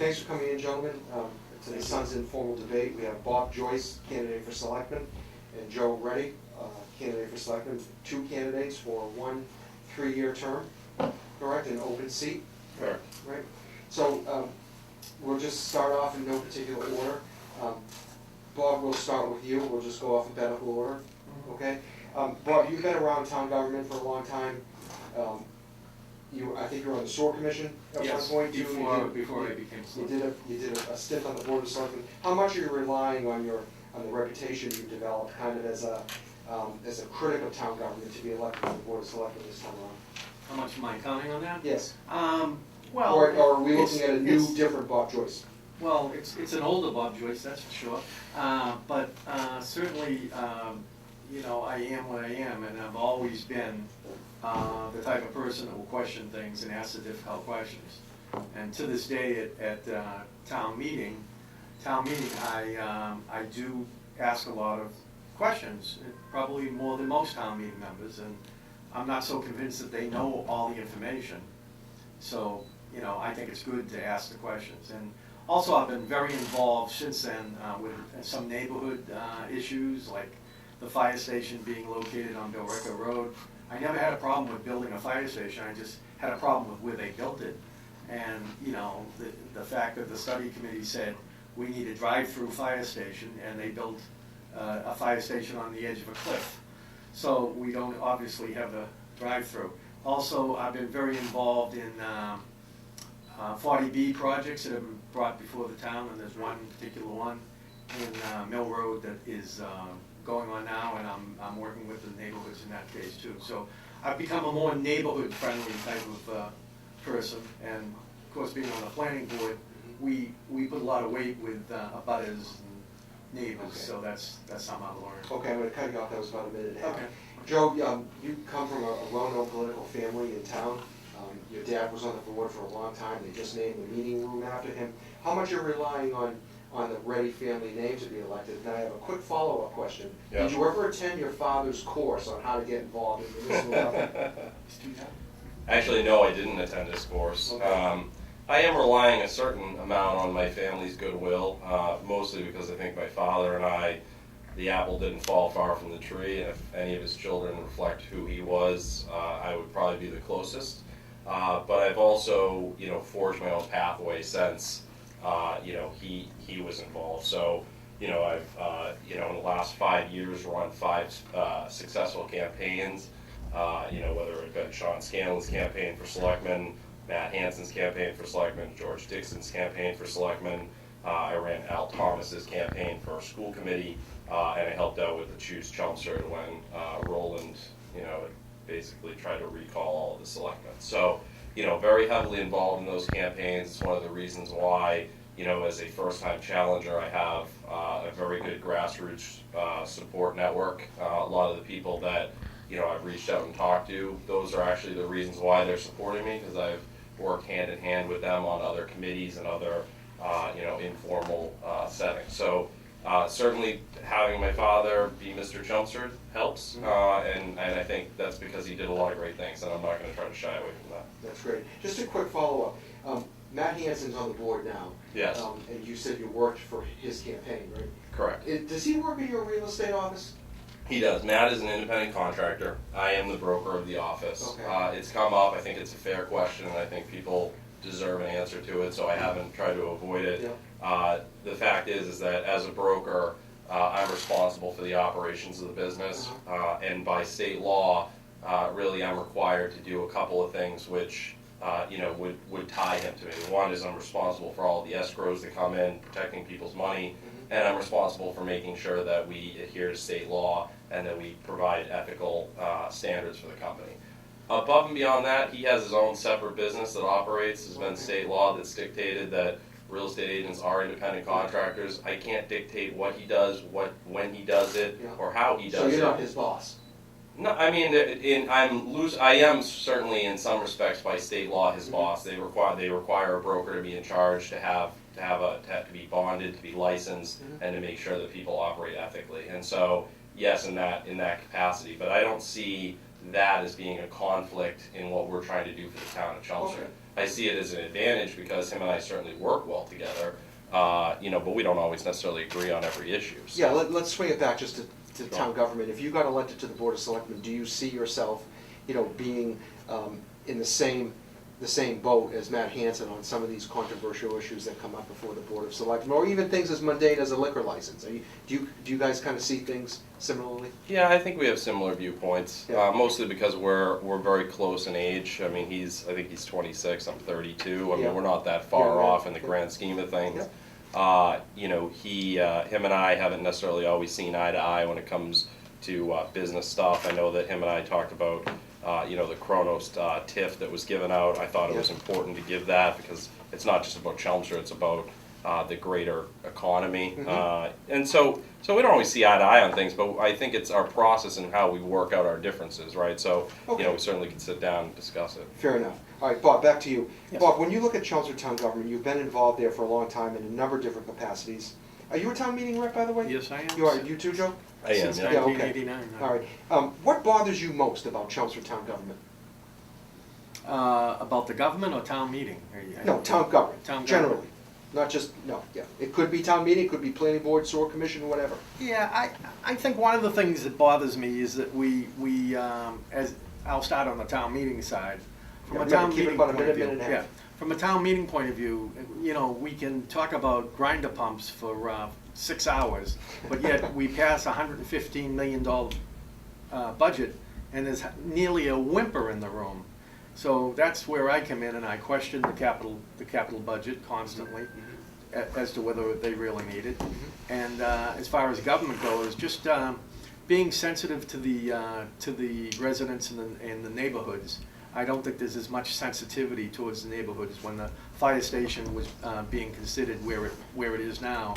Thanks for coming in, gentlemen, to the Sun's informal debate. We have Bob Joyce, candidate for selectman, and Joe Reddy, candidate for selectman. Two candidates for 1 3-year term, correct, an open seat. Correct. Right. So we'll just start off in no particular order. Bob, we'll start with you. We'll just go alphabetical order. Okay. Bob, you've been around town government for a long time. I think you were on the sewer commission at one point. Before I became selectman. You did a stint on the board of selectmen. How much are you relying on the reputation you've developed, kind of as a critic of town government, to be elected to the board of selectmen this time around? How much am I counting on that? Yes. Well, or are we looking at a new, different Bob Joyce? Well, it's an older Bob Joyce, that's for sure. But certainly, I am what I am, and I've always been the type of person that will question things and ask the difficult questions. And to this day at town meeting, I do ask a lot of questions, probably more than most town meeting members, and I'm not so convinced that they know all the information. So, I think it's good to ask the questions. And also, I've been very involved since then with some neighborhood issues, like the fire station being located on Billerica Road. I never had a problem with building a fire station. I just had a problem with where they built it. And, the fact that the study committee said we need a drive-through fire station, and they built a fire station on the edge of a cliff. So we don't obviously have the drive-through. Also, I've been very involved in 40B projects that have been brought before the town, and there's one particular one in Mill Road that is going on now, and I'm working with the neighborhoods in that case too. So I've become a more neighborhood-friendly type of person, and of course, being on the planning board, we put a lot of weight with abutters and neighbors. Okay. So that's something I've learned. Okay, I'm going to cut you off. That was about a minute and a half. Okay. Joe, you come from a well-known political family in town. Your dad was on the board for a long time. They just named the meeting room after him. How much are you relying on the Reddy family name to be elected? And I have a quick follow-up question. Yeah. Did you ever attend your father's course on how to get involved in municipal government? Actually, no, I didn't attend his course. Okay. I am relying a certain amount on my family's goodwill, mostly because I think my father and the apple didn't fall far from the tree, and if any of his children reflect who he was, I would probably be the closest. But I've also, forged my own pathway since, he was involved. So, I've, in the last 5 years run 5 successful campaigns, whether it been Sean Scanlon's campaign for selectman, Matt Hansen's campaign for selectman, George Dixon's campaign for selectman. I ran Al Thomas's campaign for school committee, and I helped out with the Choose Chelmsford when Roland, basically tried to recall all of the selectmen. So, very heavily involved in those campaigns. It's one of the reasons why, as a first-time challenger, I have a very good grassroots support network. A lot of the people that, I've reached out and talked to, those are actually the reasons why they're supporting me, because I've worked hand-in-hand with them on other committees and other, informal settings. So, certainly having my father be Mr. Chelmsford helps, and I think that's because he did a lot of great things, and I'm not going to try to shy away from that. That's great. Just a quick follow-up. Matt Hansen's on the board now. Yes. And you said you worked for his campaign, right? Correct. Does he work in your real estate office? He does. Matt is an independent contractor. I am the broker of the office. Okay. It's come up. I think it's a fair question, and I think people deserve an answer to it, so I haven't tried to avoid it. Yeah. The fact is that as a broker, I'm responsible for the operations of the business, and by state law, really I'm required to do a couple of things which would tie him to me. One is I'm responsible for all the escrows that come in, protecting people's money, and I'm responsible for making sure that we adhere to state law and that we provide ethical standards for the company. Above and beyond that, he has his own separate business that operates. There's been state law that's dictated that real estate agents are independent contractors. I can't dictate what he does, when he does it, or how he does it. So you're not his boss? No, I mean, I am certainly in some respects by state law his boss. They require a broker to be in charge, to be bonded, to be licensed, and to make sure that people operate ethically. And so, yes, in that capacity. But I don't see that as being a conflict in what we're trying to do for the town of Chelmsford. Okay. I see it as an advantage because him and I certainly work well together, but we don't always necessarily agree on every issue. So. Yeah, let's swing it back just to town government. If you got elected to the Board of Selectmen, do you see yourself, being in the same boat as Matt Hansen on some of these controversial issues that come up before the Board of Selectmen, or even things as mundane as a liquor license? Do you guys kind of see things similarly? Yeah, I think we have similar viewpoints, Yeah. mostly because we're very close in age. I mean, I think he's 26, I'm 32. I mean, Yeah. we're not that far Yeah, off in the yeah. grand scheme of things. Yeah. Him and I haven't necessarily always seen eye to eye when it comes to business stuff. I know that him and I talked about, the Kronos TIF that was given out. I thought it was Yeah. important to give that because it's not just about Chelmsford, it's about the greater economy. And so we don't always see eye to eye on things, but I think it's our process and how we work out our differences, right? So, Okay. we certainly can sit down and discuss it. Fair enough. All right, Bob, back to you. Yes. Bob, when you look at Chelmsford town government, you've been involved there for a long time in a number of different capacities. Are you a town meeting rep, by the way? Yes, I am. You are. You too, Joe? I am, Since yeah. Yeah, okay. 1989. All right. What bothers you most about Chelmsford town government? About the government or town meeting? No, town government, Town generally. government. Not just, no, yeah. It could be town meeting, it could be planning board, sewer commission, whatever. Yeah, I think one of the things that bothers me is that we as I'll start on the town meeting side. From Yeah, a remember, town keep it meeting about a point of minute, view, minute and a half. from a town meeting point of view, we can talk about grinder pumps for 6 hours, but yet we pass $115 million budget, and there's nearly a whimper in the room. So that's where I come in and I question the capital budget constantly as to whether they really need it. And as far as government goes, just being sensitive to the residents in the neighborhoods. I don't think there's as much sensitivity towards the neighborhoods when the fire station was being considered where it is now.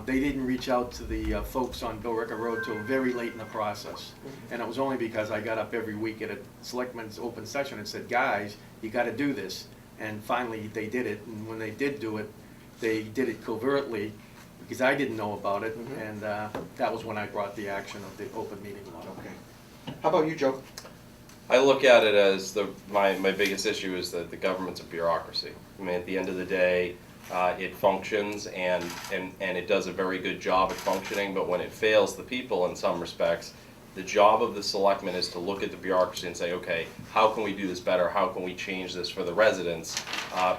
They didn't reach out to the folks on Billerica Road till very late in the process. And it was only because I got up every week at a selectmen's open session and said, guys, you gotta do this. And finally, they did it, and when they did do it, they did it covertly, because I didn't know about it, and that was when I brought the action of the open meeting law. Okay. How about you, Joe? I look at it as my biggest issue is that the government's a bureaucracy. I mean, at the end of the day, it functions and it does a very good job at functioning, but when it fails the people in some respects, the job of the selectmen is to look at the bureaucracy and say, okay, how can we do this better? How can we change this for the residents?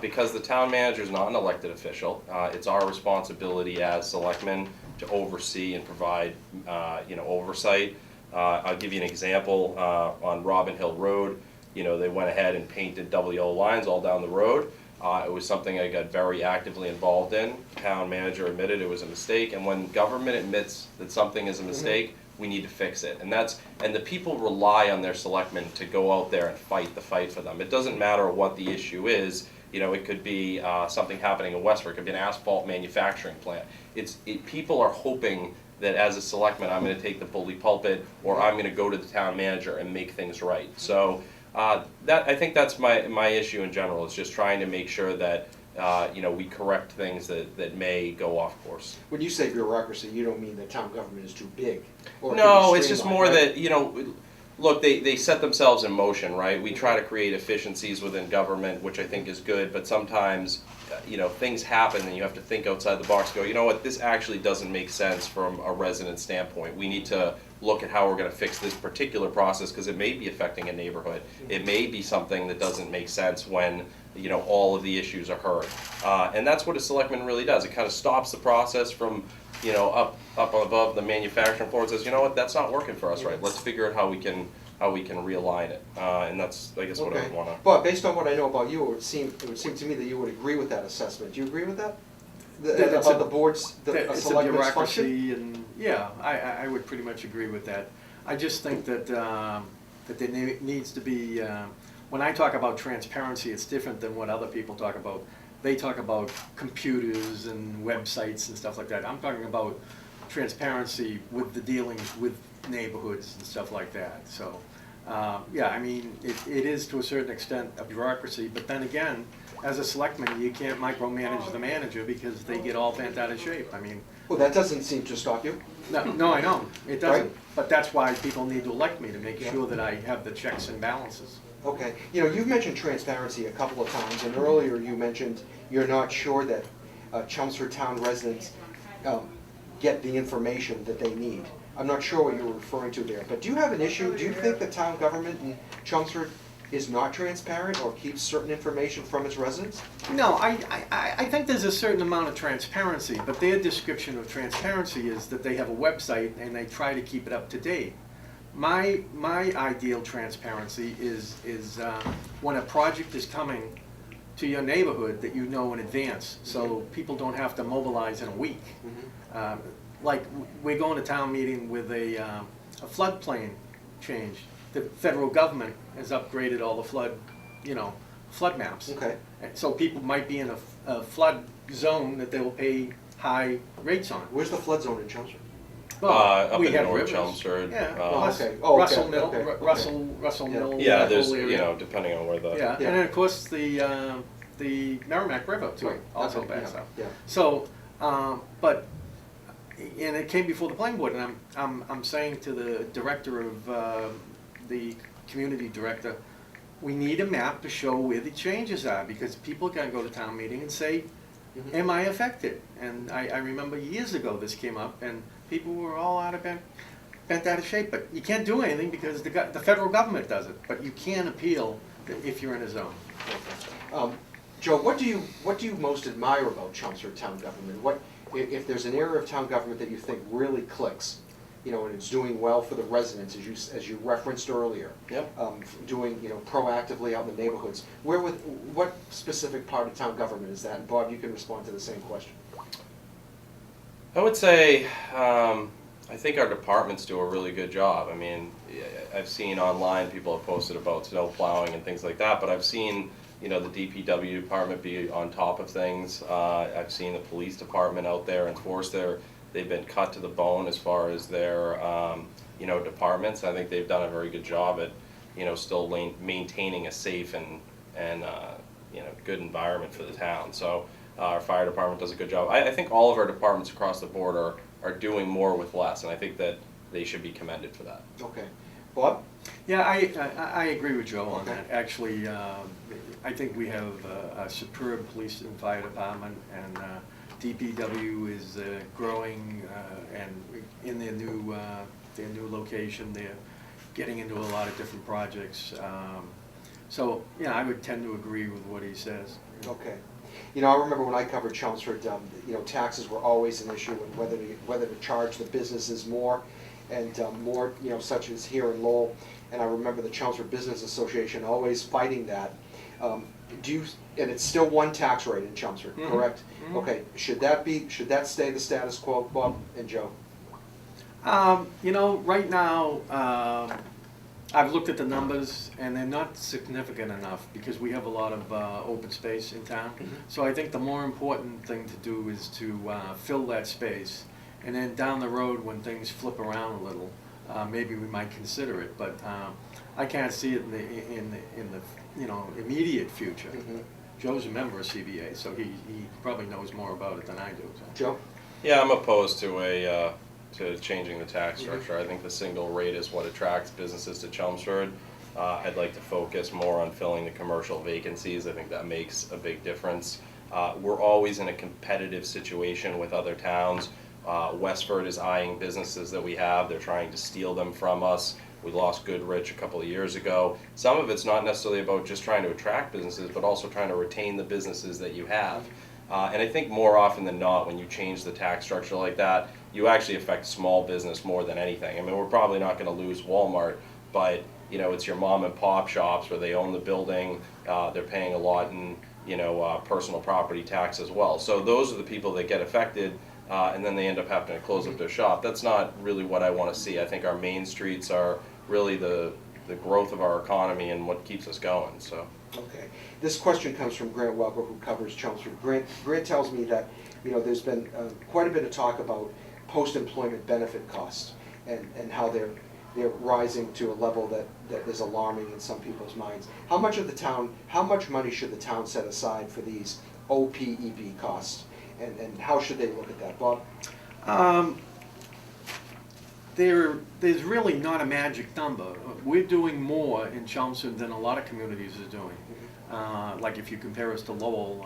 Because the town manager is not an elected official. It's our responsibility as selectmen to oversee and provide, oversight. I'll give you an example. On Robin Hill Road, they went ahead and painted double yellow lines all down the road. It was something I got very actively involved in. Town manager admitted it was a mistake, and when government admits that something is a mistake, we need to fix it. And the people rely on their selectmen to go out there and fight the fight for them. It doesn't matter what the issue is. It could be something happening in Westford. It could be an asphalt manufacturing plant. People are hoping that as a selectman, I'm going to take the bully pulpit, or I'm going to go to the town manager and make things right. So I think that's my issue in general, is just trying to make sure that we correct things that may go off course. When you say bureaucracy, you don't mean that town government is too big? Or it No, could be it's just streamlined, more right? that, look, they set themselves in motion, right? We try to create efficiencies within government, which I think is good, but sometimes, things happen and you have to think outside the box, go, you know what, this actually doesn't make sense from a resident standpoint. We need to look at how we're gonna fix this particular process, because it may be affecting a neighborhood. It may be something that doesn't make sense when, all of the issues are heard. And that's what a selectman really does. It kind of stops the process from, up above the manufacturing floor and says, you know what, that's not working for us right. Let's figure out how we can realign it. And that's, I guess, what I would wanna. But based on what I know about you, it would seem to me that you would agree with that assessment. Do you agree with that? That it's About a- the board's, That a it's a selectman's function? bureaucracy, and yeah, I would pretty much agree with that. I just think that there needs to be, when I talk about transparency, it's different than what other people talk about. They talk about computers and websites and stuff like that. I'm talking about transparency with the dealings with neighborhoods and stuff like that. So, yeah, I mean, it is to a certain extent a bureaucracy, but then again, as a selectman, you can't micromanage the manager because they get all bent out of shape. I mean, Well, that doesn't seem to stop you. no, I know, it doesn't. Right. But that's why people need to elect me, to make Yeah. sure that I have the checks and balances. Okay, you know, you've mentioned transparency a couple of times, and earlier you mentioned you're not sure that Chelmsford town residents get the information that they need. I'm not sure what you were referring to there, but do you have an issue? Do you think the town government in Chelmsford is not transparent or keeps certain information from its residents? No, I think there's a certain amount of transparency, but their description of transparency is that they have a website and they try to keep it up to date. My ideal transparency is when a project is coming to your neighborhood that you know in advance, so people don't have to mobilize in a week. Like, we're going to town meeting with a floodplain change. The federal government has upgraded all the flood maps. Okay. And so people might be in a flood zone that they will pay high rates on. Where's the flood zone in Chelmsford? Up we in have North rivers. Chelmsford. Yeah, okay. Oh, okay, Russell Mill, okay, okay. Russell Yeah. Mill. Yeah, that there's, whole area. depending on where the. Yeah, Yeah. and then of course the Merrimack River too, Right, also okay, backs yeah, up. yeah. So, and it came before the planning board, and I'm saying to the director of, the community director, we need a map to show where the changes are, because people are gonna go to town meeting and say, Mhm. am I affected? And I remember years ago this came up, and people were all bent out of shape, but you can't do anything because the federal government does it, but you can appeal if you're in a zone. Joe, what do you most admire about Chelmsford town government? What, if there's an area of town government that you think really clicks, you know, and it's doing well for the residents, as you referenced earlier? Yep. Doing, you know, proactively out in the neighborhoods. What specific part of town government is that? And Bob, you can respond to the same question. I would say, I think our departments do a really good job. I mean, I've seen online, people have posted about snow plowing and things like that, but I've seen, the DPW department be on top of things. I've seen the police department out there enforce they've been cut to the bone as far as their, departments. I think they've done a very good job at, still maintaining a safe and good environment for the town. So our fire department does a good job. I think all of our departments across the board are doing more with less, and I think that they should be commended for that. Okay. Bob? Yeah, I agree with Joe on Okay. that. Actually, I think we have a superb police and fire department, and DPW is growing, and in their new location, they're getting into a lot of different projects. So, yeah, I would tend to agree with what he says. Okay. You know, I remember when I covered Chelmsford, taxes were always an issue, and whether to charge the businesses more, and more, such as here in Lowell. And I remember the Chelmsford Business Association always fighting that. And it's still one tax rate in Chelmsford, Mhm. correct? Mhm. Okay. Should that stay the status quo, Bob and Joe? Right now, I've looked at the numbers, and they're not significant enough, because we have a lot of open space in town. Mhm. So I think the more important thing to do is to fill that space, and then down the road, when things flip around a little, maybe we might consider it, but I can't see it in the immediate future. Mhm. Joe's a member of CBA, so he probably knows more about it than I do. So. Joe? Yeah, I'm opposed to to changing the tax structure. I think the single rate is what attracts businesses to Chelmsford. I'd like to focus more on filling the commercial vacancies. I think that makes a big difference. We're always in a competitive situation with other towns. Westford is eyeing businesses that we have. They're trying to steal them from us. We lost Goodrich a couple of years ago. Some of it's not necessarily about just trying to attract businesses, but also trying to retain the businesses that you have. And I think more often than not, when you change the tax structure like that, you actually affect small business more than anything. I mean, we're probably not going to lose Walmart, but it's your mom and pop shops where they own the building. They're paying a lot in personal property tax as well. So those are the people that get affected, and then they end up having to close up their shop. That's not really what I want to see. I think our main streets are really the growth of our economy and what keeps us going. So. Okay. This question comes from Grant Welker, who covers Chelmsford. Grant tells me that, there's been quite a bit of talk about post-employment benefit costs and how they're they're rising to a level that is alarming in some people's minds. How much money should the town set aside for these OPEB costs? And how should they look at that, Bob? There's really not a magic number. We're doing more in Chelmsford than a lot of communities are doing. Like if you compare us to Lowell,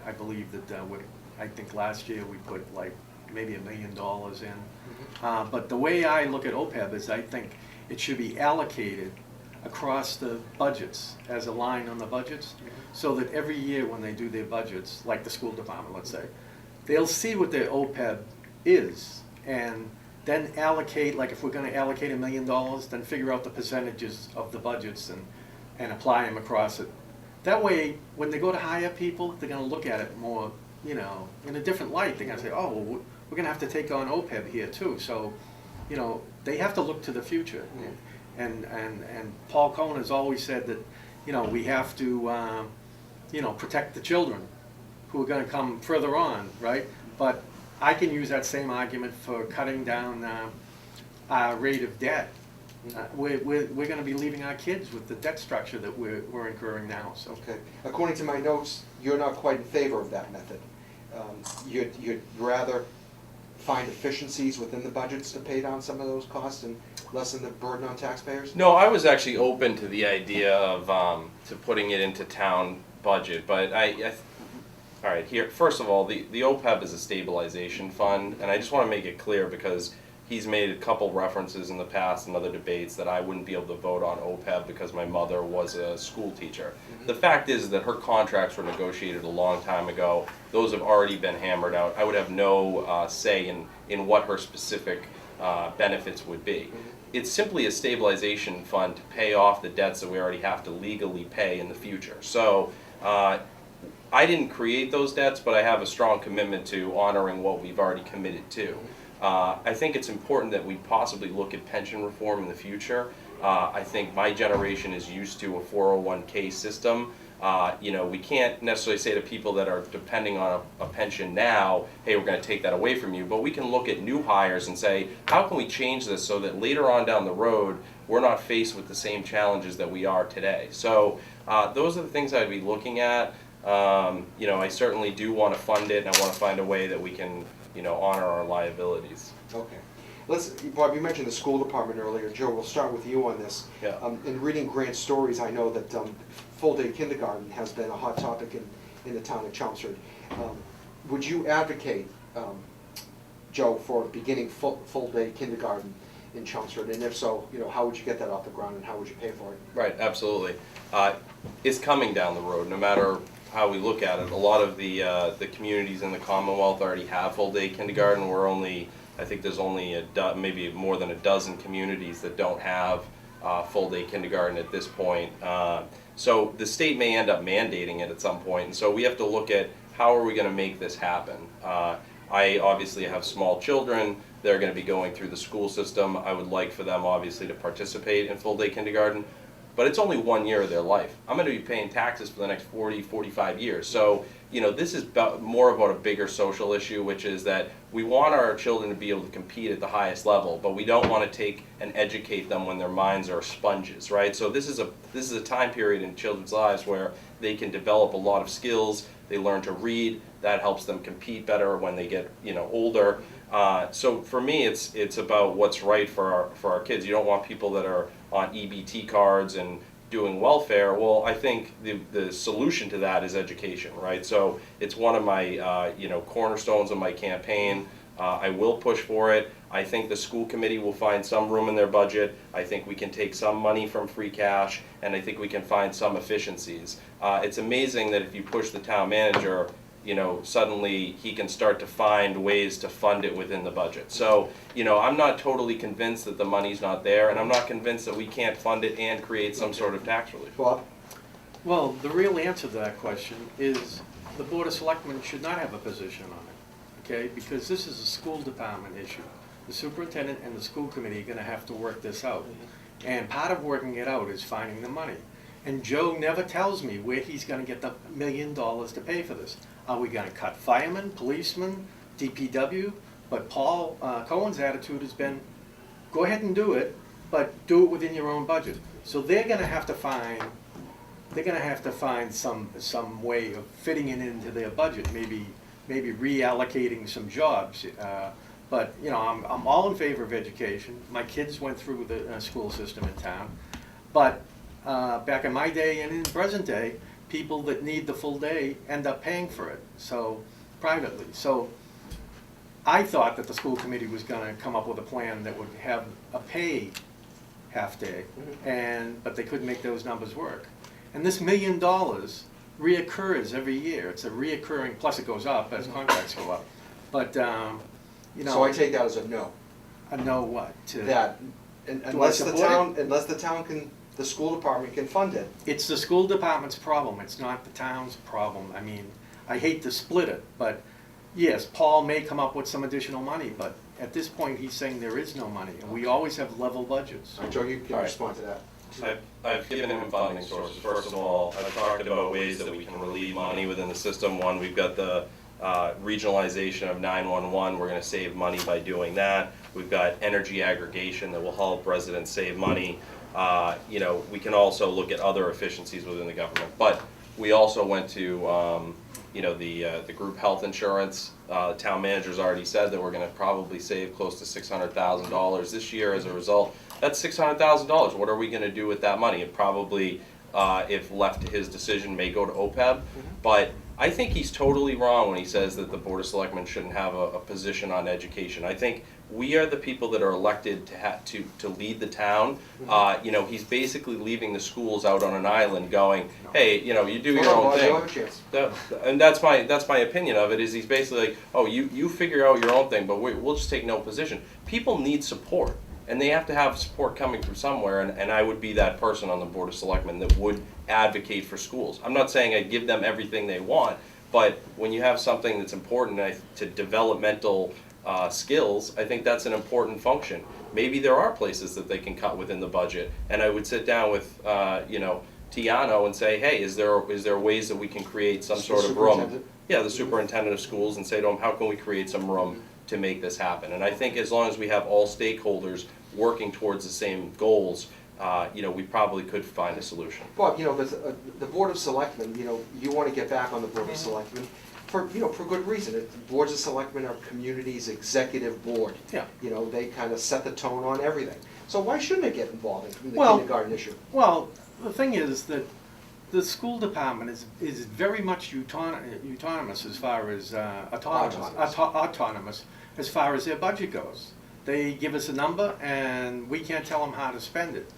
I believe that I think last year we put like maybe $1 million in. But the way I look at OPEB is I think it should be allocated across the budgets as a line on the budgets, so that every year when they do their budgets, like the school department, let's say, they'll see what their OPEB is, and then allocate, like if we're gonna allocate $1 million, then figure out the percentages of the budgets and apply them across it. That way, when they go to hire people, they're gonna look at it more, you know, in a different light. They're gonna say, oh, well, we're gonna have to take on OPEB here too. So, you know, they have to look to the future. And Paul Cohen has always said that, you know, we have to, you know, protect the children who are gonna come further on, right? But I can use that same argument for cutting down our rate of debt. We're going to be leaving our kids with the debt structure that we're incurring now. So. Okay. According to my notes, you're not quite in favor of that method. You'd rather find efficiencies within the budgets to pay down some of those costs and lessen the burden on taxpayers? No, I was actually open to the idea of to putting it into town budget, but all right, here, first of all, the OPEB is a stabilization fund, and I just want to make it clear because he's made a couple references in the past in other debates that I wouldn't be able to vote on OPEB because my mother was a school teacher. The fact is that her contracts were negotiated a long time ago. Those have already been hammered out. I would have no say in what her specific benefits would be. It's simply a stabilization fund to pay off the debts that we already have to legally pay in the future. So I didn't create those debts, but I have a strong commitment to honoring what we've already committed to. I think it's important that we possibly look at pension reform in the future. I think my generation is used to a 401k system. You know, we can't necessarily say to people that are depending on a pension now, hey, we're going to take that away from you, but we can look at new hires and say, how can we change this so that later on down the road, we're not faced with the same challenges that we are today. So those are the things I'd be looking at. You know, I certainly do want to fund it, and I want to find a way that we can, you know, honor our liabilities. Okay. Bob, you mentioned the school department earlier. Joe, we'll start with you on this. Yeah. In reading Grant's stories, I know that full-day kindergarten has been a hot topic in the town of Chelmsford. Would you advocate, Joe, for beginning full-day kindergarten in Chelmsford? And if so, you know, how would you get that off the ground and how would you pay for it? Right, absolutely. It's coming down the road, no matter how we look at it. A lot of the communities in the Commonwealth already have full-day kindergarten. We're only, I think there's only maybe more than a dozen communities that don't have full-day kindergarten at this point. So the state may end up mandating it at some point, and so we have to look at how are we going to make this happen. I obviously have small children. They're going to be going through the school system. I would like for them obviously to participate in full-day kindergarten. But it's only 1 year of their life. I'm going to be paying taxes for the next 40, 45 years. So, you know, this is more about a bigger social issue, which is that we want our children to be able to compete at the highest level, but we don't want to take and educate them when their minds are sponges, right? So this is a time period in children's lives where they can develop a lot of skills. They learn to read. That helps them compete better when they get, you know, older. So for me, it's about what's right for our kids. You don't want people that are on EBT cards and doing welfare. Well, I think the solution to that is education, right? So it's one of my you know, cornerstones of my campaign. I will push for it. I think the school committee will find some room in their budget. I think we can take some money from free cash, and I think we can find some efficiencies. It's amazing that if you push the town manager, you know, suddenly he can start to find ways to fund it within the budget. So, you know, I'm not totally convinced that the money's not there, and I'm not convinced that we can't fund it and create some sort of tax relief. Bob? Well, the real answer to that question is the Board of Selectmen should not have a position on it, okay? Because this is a school department issue. The superintendent and the school committee are going to have to work this out. And part of working it out is finding the money. And Joe never tells me where he's going to get the $1 million to pay for this. Are we going to cut firemen, policemen, DPW? But Paul Cohen's attitude has been, go ahead and do it, but do it within your own budget. So they're gonna have to find some way of fitting it into their budget, maybe reallocating some jobs. But, you know, I'm all in favor of education. My kids went through the school system in town. But back in my day and in the present day, people that need the full day end up paying for it, so privately. So I thought that the school committee was gonna come up with a plan that would have a pay half-day, but they couldn't make those numbers work. And this $1 million reoccurs every year. It's a reoccurring, plus it goes up as contracts go up. But, you know. So I take that as a no. A no what? That, unless the town can, the school department can fund it. It's the school department's problem, it's not the town's problem. I mean, I hate to split it, but yes, Paul may come up with some additional money, but at this point, he's saying there is no money, and we always have level budgets. All right, Joe, you can All right. respond to that. I've given him funding sources. First of all, I've talked about ways that we can relieve money within the system. One, we've got the regionalization of 911. We're going to save money by doing that. We've got energy aggregation that will help residents save money. You know, we can also look at other efficiencies within the government. But we also went to, you know, the group health insurance. The town manager's already said that we're going to probably save close to $600,000 this year as a result. That's $600,000. What are we going to do with that money? It probably, if left to his decision, may go to OPEB. But I think he's totally wrong when he says that the Board of Selectmen shouldn't have a position on education. I think we are the people that are elected to lead the town. You know, he's basically leaving the schools out on an island going, hey, you know, you do your own thing. And that's my opinion of it, is he's basically like, oh, you figure out your own thing, but we'll just take no position. People need support, and they have to have support coming from somewhere, and I would be that person on the Board of Selectmen that would advocate for schools. I'm not saying I give them everything they want, but when you have something that's important to developmental skills, I think that's an important function. Maybe there are places that they can cut within the budget, and I would sit down with you know, Tiano and say, hey, is there ways that we can create some sort of room? Yeah, the superintendent of schools, and say to him, how can we create some room to make this happen? And I think as long as we have all stakeholders working towards the same goals, you know, we probably could find a solution. Bob, you know, the Board of Selectmen, you know, you want to get back on the Board of Selectmen for good reason. Boards of Selectmen are community's executive board. Yeah. You know, they kind of set the tone on everything. So why shouldn't it get involved in the kindergarten issue? Well, the thing is that the school department is very much autonomous as far as autonomous as far as their budget goes. They give us a number, and we can't tell them how to spend it.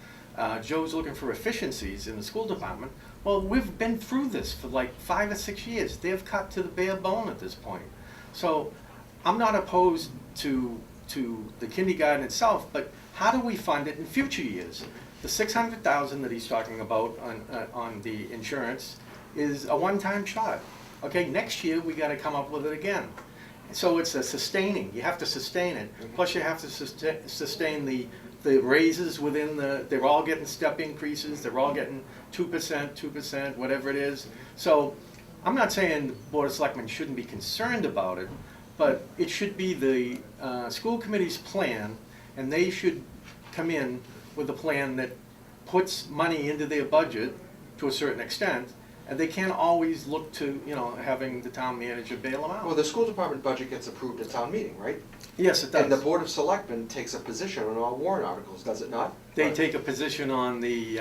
Joe's looking for efficiencies in the school department. Well, we've been through this for like 5 or 6 years. They've cut to the bare bone at this point. So I'm not opposed to the kindergarten itself, but how do we fund it in future years? The $600,000 that he's talking about on the insurance is a one-time shot. Okay, next year we got to come up with it again. So it's a sustaining. You have to sustain it. Plus you have to sustain the raises within they're all getting step increases. They're all getting 2%, whatever it is. So I'm not saying the Board of Selectmen shouldn't be concerned about it, but it should be the school committee's plan, and they should come in with a plan that puts money into their budget to a certain extent, and they can't always look to, you know, having the town manager bail them out. Well, the school department budget gets approved at town meeting, right? Yes, it does. And the Board of Selectmen takes a position on all warrant articles, does it not? They take a position on the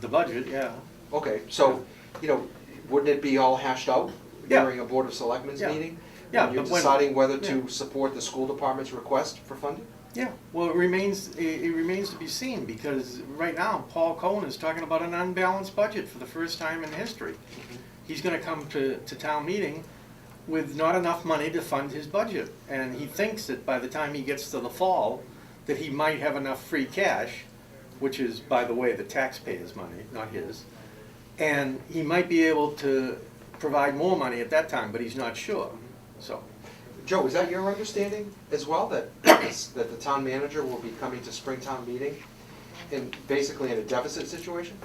budget, yeah. Okay, so, you know, wouldn't it be all hashed out Yeah. during a Board of Selectmen's Yeah. meeting? Yeah, When you're but when- deciding whether to yeah. support the school department's request for funding? Yeah, well, it remains to be seen, because right now, Paul Cohen is talking about an unbalanced budget for the first time in history. He's gonna come to town meeting with not enough money to fund his budget, and he thinks that by the time he gets to the fall, that he might have enough free cash, which is, by the way, the taxpayers' money, not his, and he might be able to provide more money at that time, but he's not sure, so. Joe, is that your understanding as well, that that the town manager will be coming to Springtown meeting basically in a deficit situation?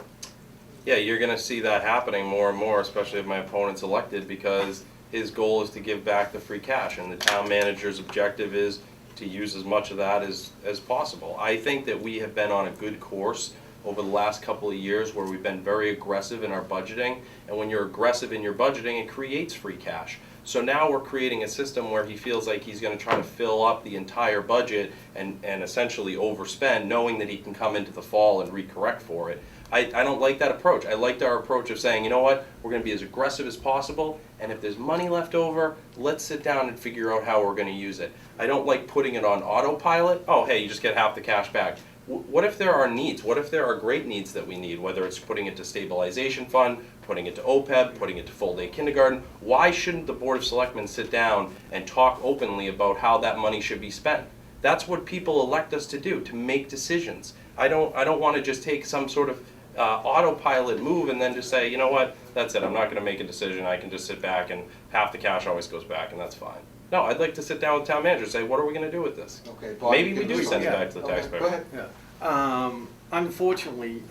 Yeah, you're going to see that happening more and more, especially if my opponent's elected, because his goal is to give back the free cash, and the town manager's objective is to use as much of that as possible. I think that we have been on a good course over the last couple of years where we've been very aggressive in our budgeting, and when you're aggressive in your budgeting, it creates free cash. So now we're creating a system where he feels like he's going to try to fill up the entire budget and essentially overspend, knowing that he can come into the fall and recorrect for it. I don't like that approach. I liked our approach of saying, you know what, we're going to be as aggressive as possible, and if there's money left over, let's sit down and figure out how we're going to use it. I don't like putting it on autopilot. Oh, hey, you just get half the cash back. What if there are needs? What if there are great needs that we need, whether it's putting it to stabilization fund, putting it to OPEB, putting it to full-day kindergarten? Why shouldn't the Board of Selectmen sit down and talk openly about how that money should be spent? That's what people elect us to do, to make decisions. I don't want to just take some sort of autopilot move and then just say, you know what, that's it, I'm not going to make a decision, I can just sit back and half the cash always goes back and that's fine. No, I'd like to sit down with the town manager and say, what are we going to do with this? Okay, Bob, Maybe you we can do respond. send it back to the Okay, taxpayer. go ahead. Yeah. Unfortunately,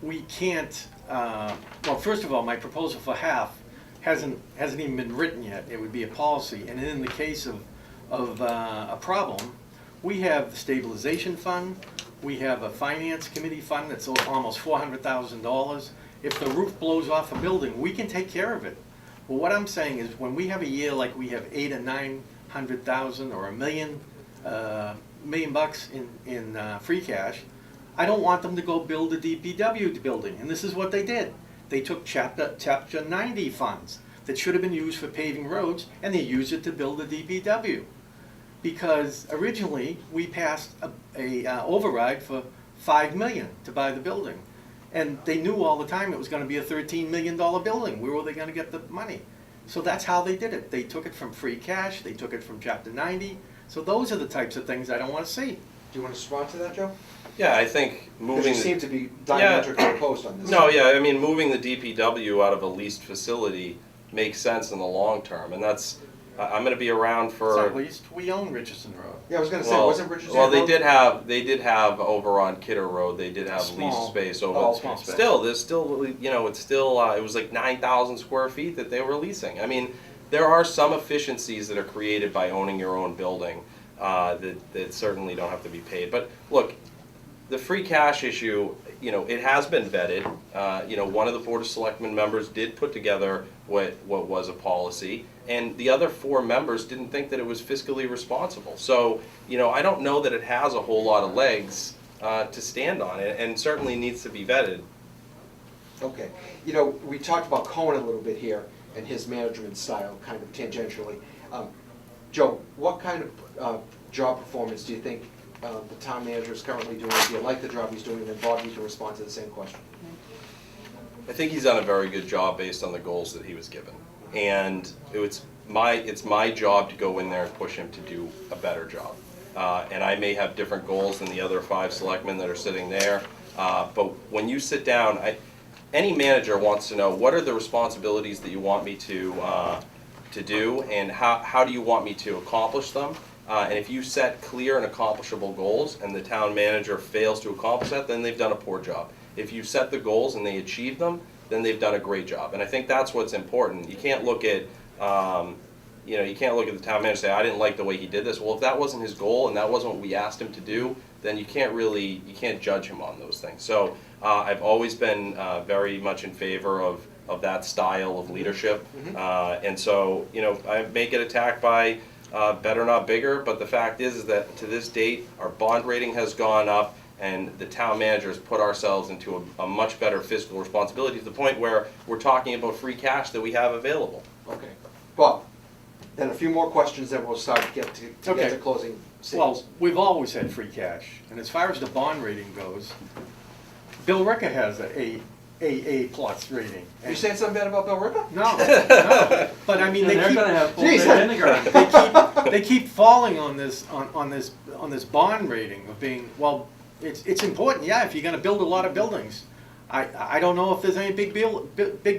we can't, well, first of all, my proposal for half hasn't even been written yet. It would be a policy, and in the case of a problem, we have the stabilization fund, we have a finance committee fund that's almost $400,000. If the roof blows off a building, we can take care of it. Well, what I'm saying is, when we have a year like we have $800,000 or $900,000 or $1 million bucks in free cash, I don't want them to go build a DPW building. And this is what they did. They took Chapter 90 funds that should have been used for paving roads, and they used it to build a DPW. Because originally we passed a override for $5 million to buy the building. And they knew all the time it was going to be a $13 million building. Where were they going to get the money? So that's how they did it. They took it from free cash, they took it from Chapter 90. So those are the types of things I don't want to see. Do you want to respond to that, Joe? Yeah, I think Because moving. you seem to be diametrically opposed on this. No, yeah, I mean, moving the DPW out of a leased facility makes sense in the long term, and that's, I'm gonna be around It's for. at least we own Richardson Road. Yeah, I was going to say, Well, wasn't Richardson well, Road- they did have over on Kidder Road, they did have Small. leased space over. Oh, small space. Still, there's still, you know, it's still, it was like 9,000 square feet that they were leasing. I mean, there are some efficiencies that are created by owning your own building, that certainly don't have to be paid. But look, the free cash issue, you know, it has been vetted. You know, one of the Board of Selectmen members did put together what was a policy, and the other 4 members didn't think that it was fiscally responsible. So, you know, I don't know that it has a whole lot of legs to stand on, and certainly needs to be vetted. Okay. You know, we talked about Cohen a little bit here and his management style, kind of tangentially. Joe, what kind of job performance do you think the town manager is currently doing? Do you like the job he's doing? And then Bob, you can respond to the same question. I think he's done a very good job based on the goals that he was given. And it's my job to go in there and push him to do a better job. And I may have different goals than the other 5 selectmen that are sitting there. But when you sit down, any manager wants to know, what are the responsibilities that you want me to do, and how do you want me to accomplish them? And if you set clear and accomplishable goals and the town manager fails to accomplish that, then they've done a poor job. If you set the goals and they achieve them, then they've done a great job. And I think that's what's important. You can't look at, you know, you can't look at the town manager and say, I didn't like the way he did this. Well, if that wasn't his goal and that wasn't what we asked him to do, then you can't judge him on those things. So I've always been very much in favor of that style of leadership. And so, you know, I may get attacked by better not bigger, but the fact is that to this date, our bond rating has gone up, and the town manager has put ourselves into a much better fiscal responsibility, to the point where we're talking about free cash that we have available. Okay. Bob, then a few more questions, then we'll start to get to Okay. closing statements. Well, we've always had free cash, and as far as the bond rating goes, Bill Ricker has a AA plus rating. You saying something bad about Bill Ripper? No, no, but I mean, They're gonna have full-day Jeez. kindergarten. they keep falling on this bond rating of being, well, it's important, yeah, if you're gonna build a lot of buildings. I don't know if there's any big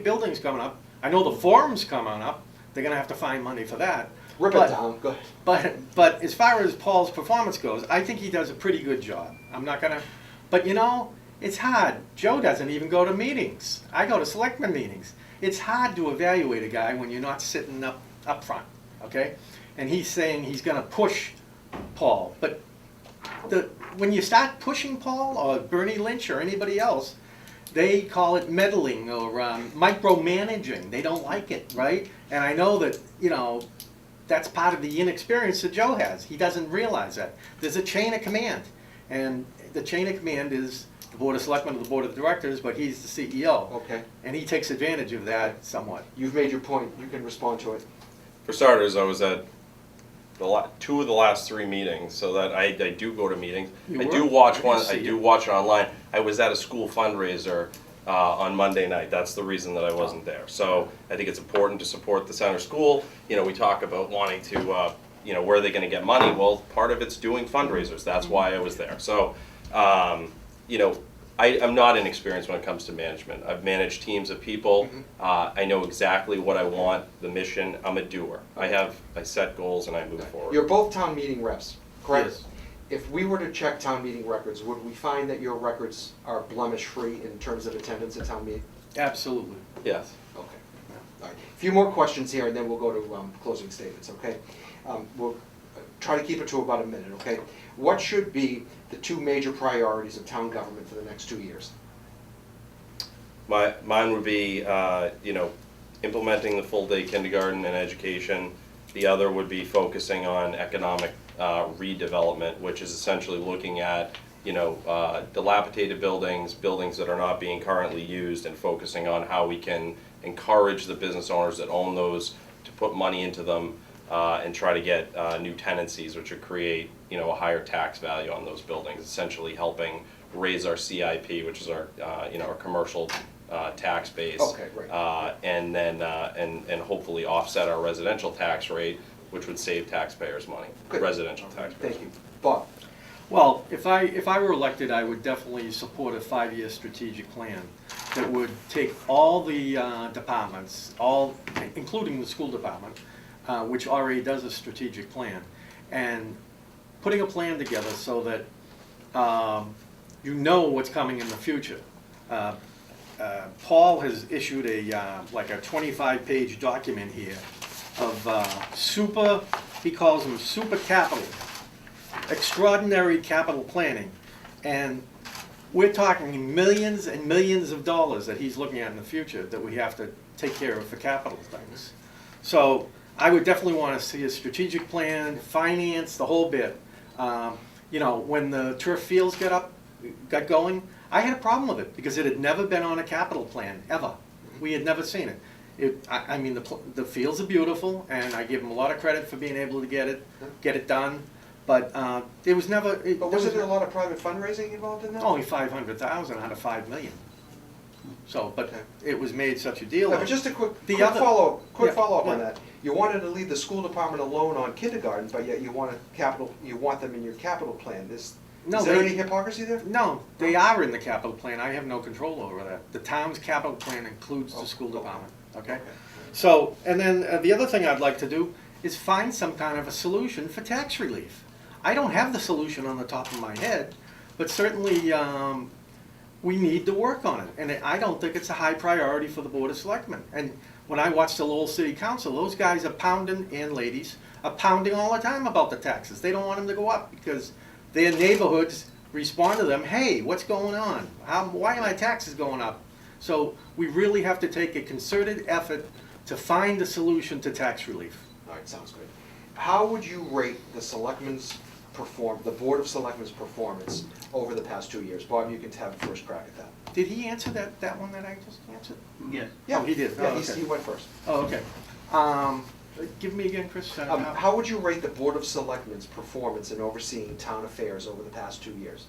buildings coming up. I know the forum's coming up, they're gonna have to find money for that. Rip But- it down, go ahead. But as far as Paul's performance goes, I think he does a pretty good job. I'm not gonna, but you know, it's hard. Joe doesn't even go to meetings. I go to selectmen meetings. It's hard to evaluate a guy when you're not sitting up front. okay? And he's saying he's gonna push Paul, but when you start pushing Paul or Bernie Lynch or anybody else, they call it meddling or micromanaging. They don't like it, right? And I know that, you know, that's part of the inexperience that Joe has. He doesn't realize that. There's a chain of command, and the chain of command is the Board of Selectmen or the Board of Directors, but he's the CEO. Okay, And he takes advantage of that somewhat. you've made your point, you can respond to it. For starters, I was at two of the last 3 meetings, so that I do go to meetings. You I were? do watch I one, didn't I see do it. watch it online. I was at a school fundraiser on Monday night. That's the reason that I wasn't there. So I think it's important to support the center school. You know, we talk about wanting to, you know, where are they gonna get money? Well, part of it's doing fundraisers. That's why I was there. So, you know, I'm not inexperienced when it comes to management. I've managed teams of people. I know exactly what I want, the mission. I'm a doer. I set goals and I move forward. You're both town meeting reps, correct? Yes. If we were to check town meeting records, would we find that your records are blemish-free in terms of attendance at town meeting? Absolutely. Yes. Okay. All right. A few more questions here, and then we'll go to closing statements, okay? We'll try to keep it to about a minute, okay? What should be the 2 major priorities of town government for the next 2 years? Mine would be, you know, implementing the full-day kindergarten and education. The other would be focusing on economic redevelopment, which is essentially looking at, you know, dilapidated buildings, buildings that are not being currently used, and focusing on how we can encourage the business owners that own those to put money into them and try to get new tenancies, which would create, you know, a higher tax value on those buildings, essentially helping raise our CIP, which is our, you know, our commercial tax base. Okay, right. And then, and hopefully offset our residential tax rate, which would save taxpayers money, Good. residential taxpayers. Thank you. Bob? Well, if I were elected, I would definitely support a 5-year strategic plan that would take all the departments, including the school department, which already does a strategic plan, and putting a plan together so that you know what's coming in the future. Paul has issued like a 25-page document here of he calls them super capital, extraordinary capital planning, and we're talking millions and millions of dollars that he's looking at in the future that we have to take care of for capital things. So I would definitely want to see a strategic plan, finance, the whole bit. You know, when the turf fields got going, I had a problem with it because it had never been on a capital plan, ever. We had never seen it. I mean, the fields are beautiful, and I give them a lot of credit for being able to get it done. But it was never. But wasn't there a lot of private fundraising involved in that? Only 500,000 out of 5 million. So, but Okay. it was made such a deal. Yeah, of but it. just a quick Yeah, follow-up on yeah. that. You wanted to leave the school department alone on kindergarten, but yet you want them in your capital plan. Is there any hypocrisy there? No, they are in the capital plan. I have no control over that. The town's capital plan includes the school department, okay? So, and then the other thing I'd like to do is find some kind of a solution for tax relief. I don't have the solution on the top of my head, but certainly we need to work on it. And I don't think it's a high priority for the Board of Selectmen. And when I watch the Lowell City Council, those guys are pounding, and ladies, are pounding all the time about the taxes. They don't want them to go up because their neighborhoods respond to them, hey, what's going on? Why are my taxes going up? So we really have to take a concerted effort to find a solution to tax relief. All right, sounds good. How would you rate the Board of Selectmen's performance over the past 2 years? Bob, you can have the first crack at that. Did he answer that one that I just answered? Yes. Yeah, Oh, he did. Yeah, Oh, okay. he went first. Oh, okay. Give me again, Chris. How would you rate the Board of Selectmen's performance in overseeing town affairs over the past 2 years?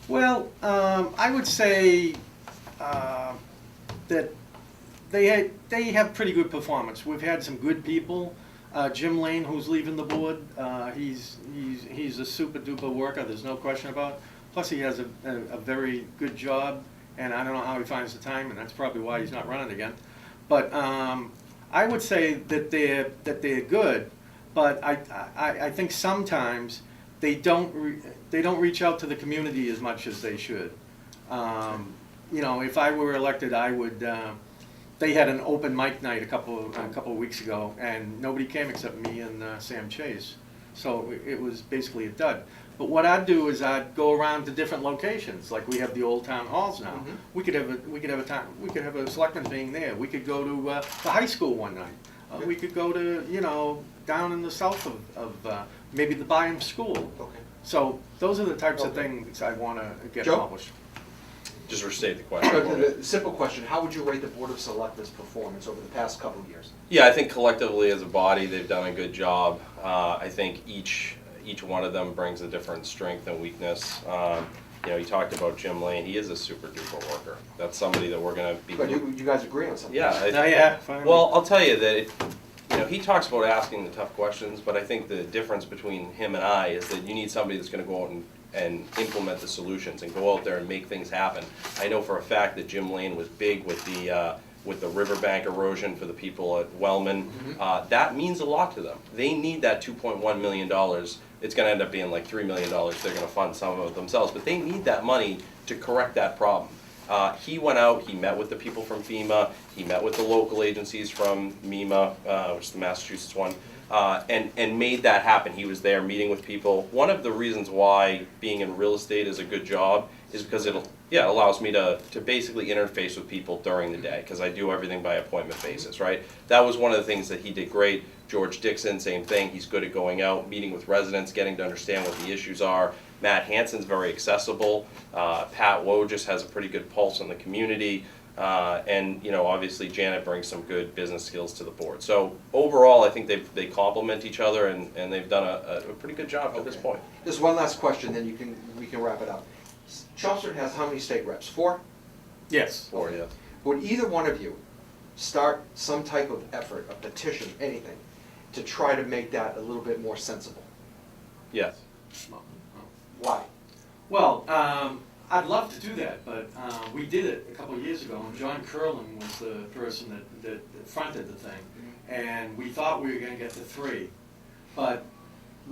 Well, I would say that they have pretty good performance. We've had some good people. Jim Lane, who's leaving the board, he's a super duper worker. There's no question about it. Plus, he has a very good job, and I don't know how he finds the time, and that's probably why he's not running again. But I would say that they're good, but I think sometimes they don't reach out to the community as much as they should. You know, if I were elected, I would they had an open mic night a couple of weeks ago, and nobody came except me and Sam Chase. So it was basically a dud. But what I'd do is I'd go around to different locations, like we have the old town halls now. Mhm. We could have a selectman being there. We could go to the high school one night. We could go to down in the south of maybe the Byam School. Okay. So those are the types of Okay. things I want to get Joe? accomplished. Just restate the question. The simple question, how would you rate the Board of Selectmen's performance over the past couple of years? Yeah, I think collectively as a body, they've done a good job. I think each one of them brings a different strength and weakness. You talked about Jim Lane. He is a super duper worker. That's somebody that we're going to be. But you guys agree on something? Yeah. Yeah, finally. Well, I'll tell you that he talks about asking the tough questions, but I think the difference between him and I is that you need somebody that's going to go out and implement the solutions and go out there and make things happen. I know for a fact that Jim Lane was big with the riverbank erosion for the people at Wellman. Mm-hmm. That means a lot to them. They need that $2.1 million. It's going to end up being like $3 million. They're going to fund some of it themselves, but they need that money to correct that problem. He went out, he met with the people from FEMA, he met with the local agencies from MEMA, which is the Massachusetts one, and made that happen. He was there meeting with people. One of the reasons why being in real estate is a good job is because it allows me to basically interface with people during the day, because I do everything by appointment basis, right? That was one of the things that he did great. George Dixon, same thing. He's good at going out, meeting with residents, getting to understand what the issues are. Matt Hansen's very accessible. Pat Woe just has a pretty good pulse on the community. And obviously Janet brings some good business skills to the board. So overall, I think they complement each other, and they've done a pretty good job to this point. Just one last question, then we can wrap it up. Chelmsford has how many state reps? 4? Yes. Or, yeah. Would either one of you start some type of effort, a petition, anything, to try to make that a little bit more sensible? Yes. Why? Well, I'd love to do that, but we did it a couple of years ago, and John Curlin was the person that fronted the thing, and we thought we were going to get to 3, but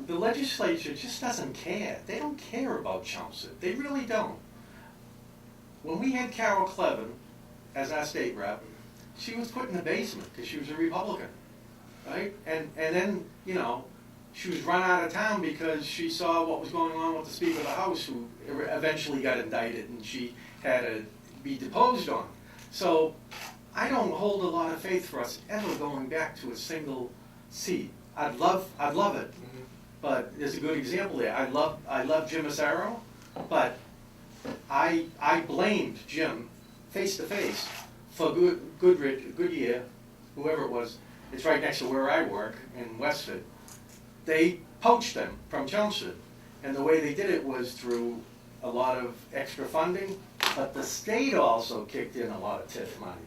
the legislature just doesn't care. They don't care about Chelmsford. They really don't. When we had Carol Clevin as our state rep, she was put in the basement because she was a Republican, right? And then, she was run out of town because she saw what was going on with the Speaker of the House, who eventually got indicted, and she had to be deposed on. So I don't hold a lot of faith for us ever going back to a single seat. I'd love it, but there's a good example there. I love Jim Massaro, but I blamed Jim face to face for Goodyear, whoever it was. It's right next to where I work in Westford. They poached them from Chelmsford, and the way they did it was through a lot of extra funding, but the state also kicked in a lot of TIF money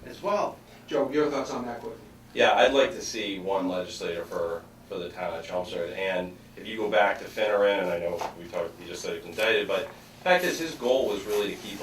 as well. Joe, your thoughts on that quickly? Yeah, I'd like to see one legislator for the town of Chelmsford. And if you go back to Finneran, and I know he just said he was indicted, but the fact is his goal was really to keep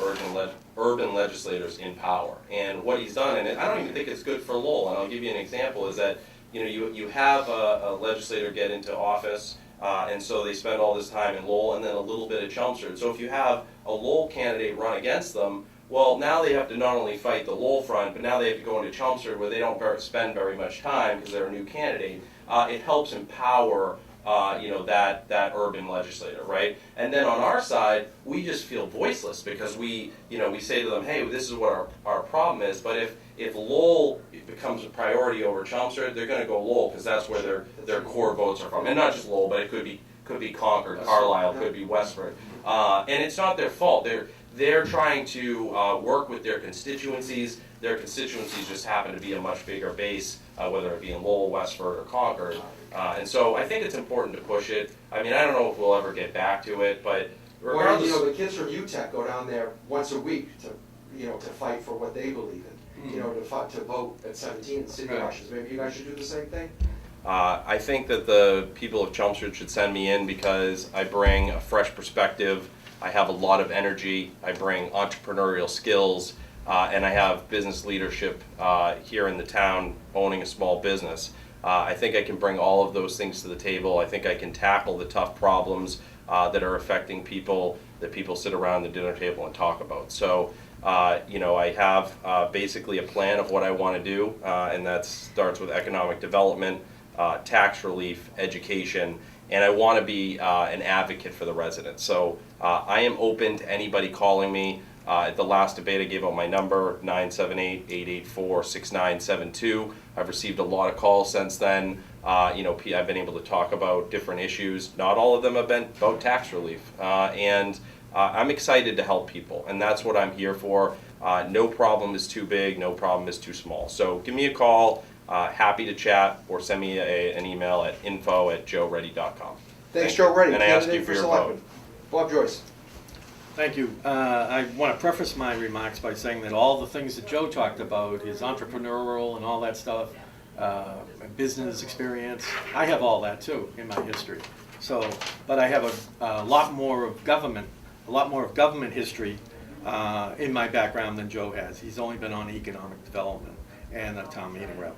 urban legislators in power. And what he's done, and I don't even think it's good for Lowell, and I'll give you an example, is that you have a legislator get into office, and so they spend all this time in Lowell and then a little bit at Chelmsford. So if you have a Lowell candidate run against them, well, now they have to not only fight the Lowell front, but now they have to go into Chelmsford where they don't spend very much time because they're a new candidate. It helps empower that urban legislator, right? And then on our side, we just feel voiceless because we say to them, hey, this is what our problem is. But if Lowell becomes a priority over Chelmsford, they're going to go Lowell because that's where their core votes are from. And not just Lowell, but it could be Concord, Carlisle, could be Westford. And it's not their fault. They're trying to work with their constituencies. Their constituencies just happen to be a much bigger base, whether it be in Lowell, Westford, or Concord. And so I think it's important to push it. I mean, I don't know if we'll ever get back to it, but regardless... Well, the kids from UTEC go down there once a week to fight for what they believe in, to vote at 17 in city elections. Maybe you guys should do the same thing? I think that the people of Chelmsford should send me in because I bring a fresh perspective. I have a lot of energy. I bring entrepreneurial skills. And I have business leadership here in the town, owning a small business. I think I can bring all of those things to the table. I think I can tackle the tough problems that are affecting people, that people sit around the dinner table and talk about. So You know, I have basically a plan of what I want to do, and that starts with economic development, tax relief, education, and I want to be an advocate for the residents. So I am open to anybody calling me. At the last debate, I gave out my number, 978-884-6972. I've received a lot of calls since then. You know, I've been able to talk about different issues. Not all of them have been about tax relief. And I'm excited to help people, and that's what I'm here for. No problem is too big, no problem is too small. So give me a call, happy to chat, or send me an email at info@joeready.com. Thanks, Joe Reddy, And I ask candidate you for for your selectman. vote. Bob Joyce. Thank you. I want to preface my remarks by saying that all the things that Joe talked about, his entrepreneurial and all that stuff, business experience, I have all that too in my history. So, but I have a lot more of government history in my background than Joe has. He's only been on economic development and a town meeting rep.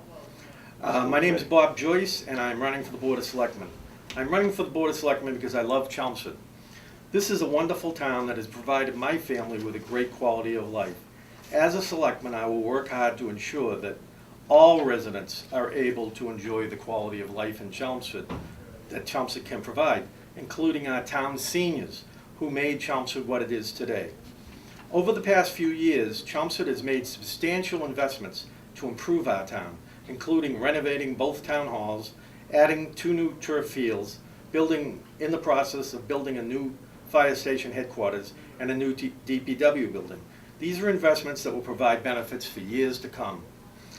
My name is Bob Joyce, and I'm running for the Board of Selectmen. I'm running for the Board of Selectmen because I love Chelmsford. This is a wonderful town that has provided my family with a great quality of life. As a selectman, I will work hard to ensure that all residents are able to enjoy the quality of life in Chelmsford that Chelmsford can provide, including our town seniors who made Chelmsford what it is today. Over the past few years, Chelmsford has made substantial investments to improve our town, including renovating both town halls, adding 2 new turf fields, in the process of building a new fire station headquarters and a new DPW building. These are investments that will provide benefits for years to come.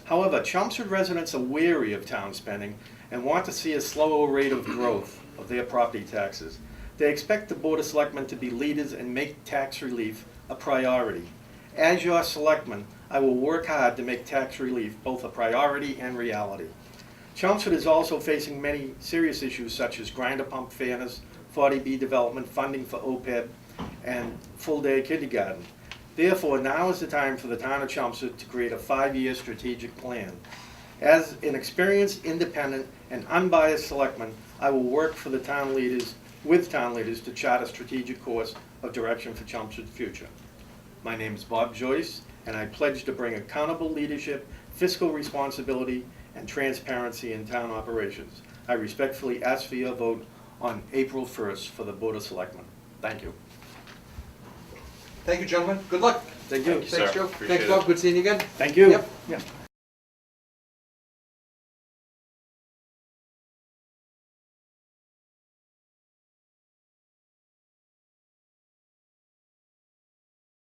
However, Chelmsford residents are wary of town spending and want to see a slower rate of growth of their property taxes. They expect the Board of Selectmen to be leaders and make tax relief a priority. As your selectman, I will work hard to make tax relief both a priority and reality. Chelmsford is also facing many serious issues such as grinder pump fairness, 40B development, funding for OPEB, and full-day kindergarten. Therefore, now is the time for the town of Chelmsford to create a 5-year strategic plan. As an experienced, independent, and unbiased selectman, I will work with town leaders to chart a strategic course of direction for Chelmsford's future. My name is Bob Joyce, and I pledge to bring accountable leadership, fiscal responsibility, and transparency in town operations. I respectfully ask for your vote on April 1st for the Board of Selectmen. Thank you. Thank you, gentlemen. Good luck. Thank you. Thank you, Thanks, sir. Joe. Appreciate Thanks, it. Bob. Good seeing you again. Thank you. Yep. Yeah.